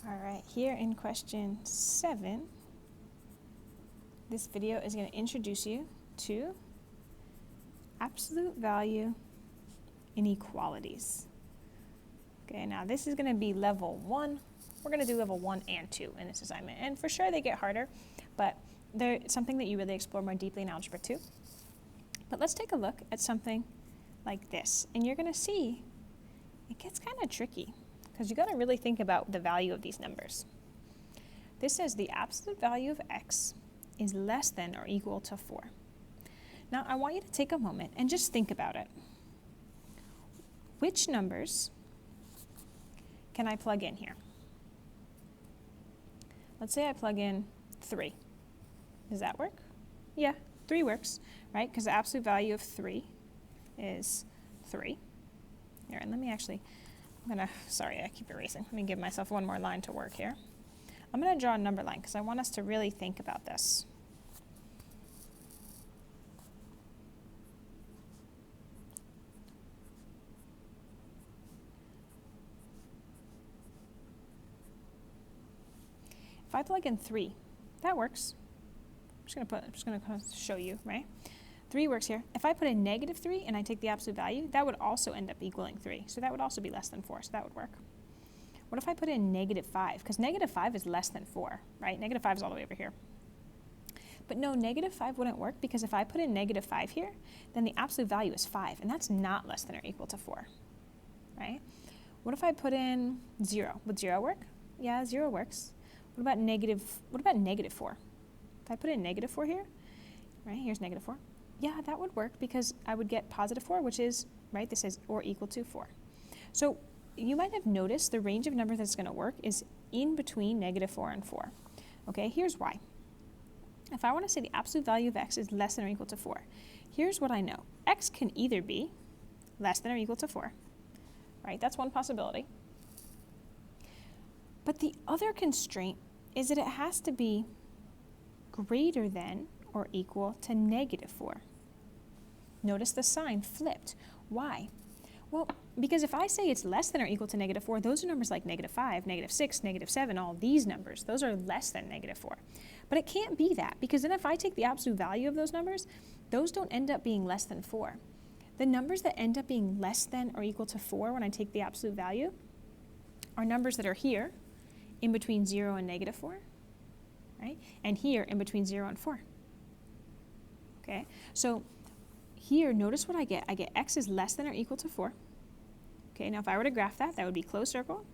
All right, here in question 7, this video is going to introduce you to absolute value inequalities. Okay, now this is going to be level 1. We're going to do level 1 and 2 in this assignment. And for sure they get harder, but they're something that you really explore more deeply in Algebra 2. But let's take a look at something like this. And you're going to see it gets kind of tricky because you got to really think about the value of these numbers. This says the absolute value of x is less than or equal to 4. Now I want you to take a moment and just think about it. Which numbers can I plug in here? Let's say I plug in 3. Does that work? Yeah, 3 works, right? Because the absolute value of 3 is 3. Here, and let me actually, sorry, I keep erasing. Let me give myself one more line to work here. I'm going to draw a number line because I want us to really think about this. If I plug in 3, that works. I'm just going to show you, right? 3 works here. If I put in negative 3 and I take the absolute value, that would also end up equaling 3. So that would also be less than 4, so that would work. What if I put in negative 5? Because negative 5 is less than 4, right? Negative 5 is all the way over here. But no, negative 5 wouldn't work because if I put in negative 5 here, then the absolute value is 5, and that's not less than or equal to 4, right? What if I put in 0? Would 0 work? Yeah, 0 works. What about negative 4? If I put in negative 4 here, right, here's negative 4. Yeah, that would work because I would get positive 4, which is, right, this is or equal to 4. So you might have noticed the range of numbers that's going to work is in between negative 4 and 4. Okay, here's why. If I want to say the absolute value of x is less than or equal to 4, here's what I know. X can either be less than or equal to 4, right? That's one possibility. But the other constraint is that it has to be greater than or equal to negative 4. Notice the sign flipped. Why? Well, because if I say it's less than or equal to negative 4, those are numbers like negative 5, negative 6, negative 7, all these numbers. Those are less than negative 4. But it can't be that, because then if I take the absolute value of those numbers, those don't end up being less than 4. The numbers that end up being less than or equal to 4 when I take the absolute value are numbers that are here, in between 0 and negative 4, right? And here, in between 0 and 4. Okay, so here, notice what I get. I get x is less than or equal to 4. Okay, now if I were to graph that, that would be closed circle,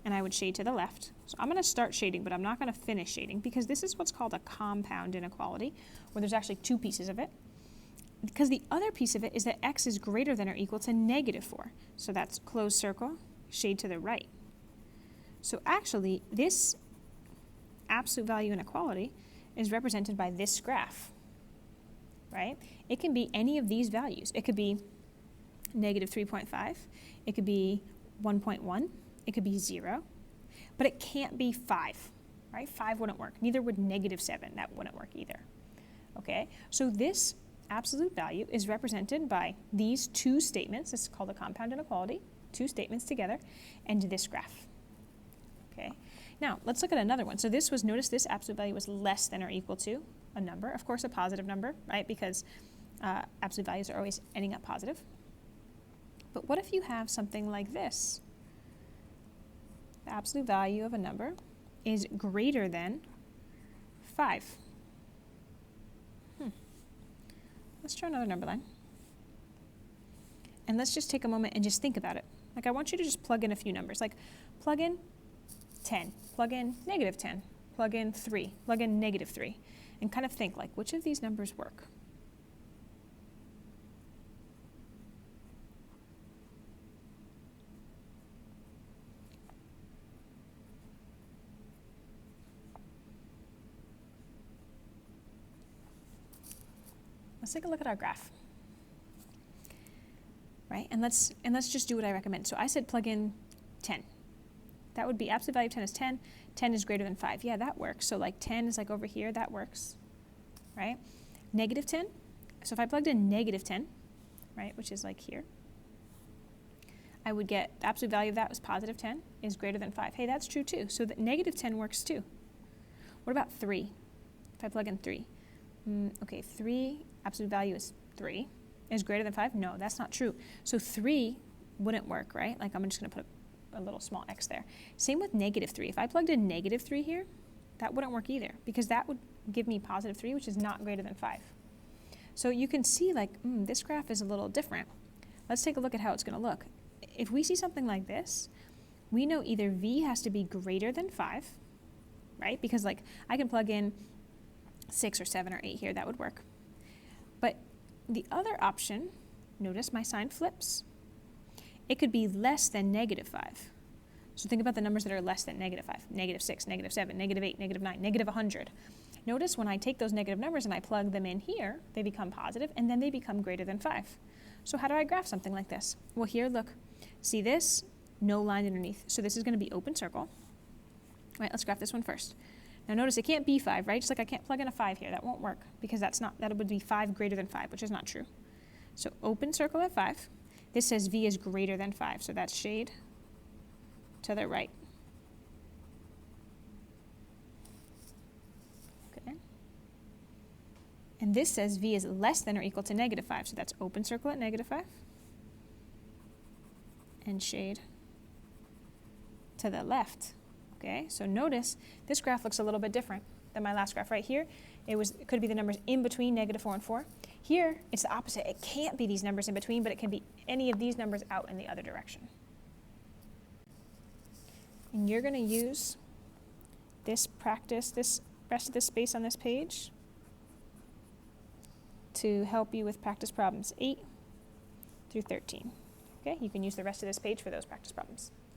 and I would shade to the left. So I'm going to start shading, but I'm not going to finish shading, because this is what's called a compound inequality, where there's actually 2 pieces of it. Because the other piece of it is that x is greater than or equal to negative 4. So that's closed circle, shade to the right. So actually, this absolute value inequality is represented by this graph, right? It can be any of these values. It could be negative 3.5. It could be 1.1. It could be 0. But it can't be 5, right? 5 wouldn't work. Neither would negative 7. That wouldn't work either. Okay? So this absolute value is represented by these 2 statements. This is called a compound inequality. 2 statements together, and this graph. Okay? Now, let's look at another one. So notice this absolute value was less than or equal to a number. Of course, a positive number, right? Because absolute values are always ending up positive. But what if you have something like this? The absolute value of a number is greater than 5. Let's try another number line. And let's just take a moment and just think about it. Like, I want you to just plug in a few numbers. Like, plug in 10, plug in negative 10, plug in 3, plug in negative 3, and kind of think, like, which of these numbers work? Let's take a look at our graph, right? And let's just do what I recommend. So I said plug in 10. That would be absolute value of 10 is 10. 10 is greater than 5. Yeah, that works. So like 10 is like over here. That works, right? Negative 10. So if I plugged in negative 10, right, which is like here, I would get the absolute value of that was positive 10 is greater than 5. Hey, that's true too. So that negative 10 works too. What about 3? If I plug in 3. Okay, 3, absolute value is 3, is greater than 5? No, that's not true. So 3 wouldn't work, right? Like I'm just going to put a little small x there. Same with negative 3. If I plugged in negative 3 here, that wouldn't work either because that would give me positive 3, which is not greater than 5. So you can see like, this graph is a little different. Let's take a look at how it's going to look. If we see something like this, we know either v has to be greater than 5, right? Because like I can plug in 6 or 7 or 8 here, that would work. But the other option, notice my sign flips. It could be less than negative 5. So think about the numbers that are less than negative 5, negative 6, negative 7, negative 8, negative 9, negative 100. Notice when I take those negative numbers and I plug them in here, they become positive and then they become greater than 5. So how do I graph something like this? Well, here, look, see this? No line underneath. So this is going to be open circle. All right, let's graph this one first. Now notice it can't be 5, right? Just like I can't plug in a 5 here. That won't work because that would be 5 greater than 5, which is not true. So open circle at 5. This says v is greater than 5, so that's shade to the right. Okay. And this says v is less than or equal to negative 5, so that's open circle at negative 5 and shade to the left. Okay, so notice this graph looks a little bit different than my last graph right here. It could be the numbers in between negative 4 and 4. Here, it's the opposite. It can't be these numbers in between, but it can be any of these numbers out in the other direction. And you're going to use this practice, this rest of this space on this page to help you with practice problems 8 through 13. Okay, you can use the rest of this page for those practice problems.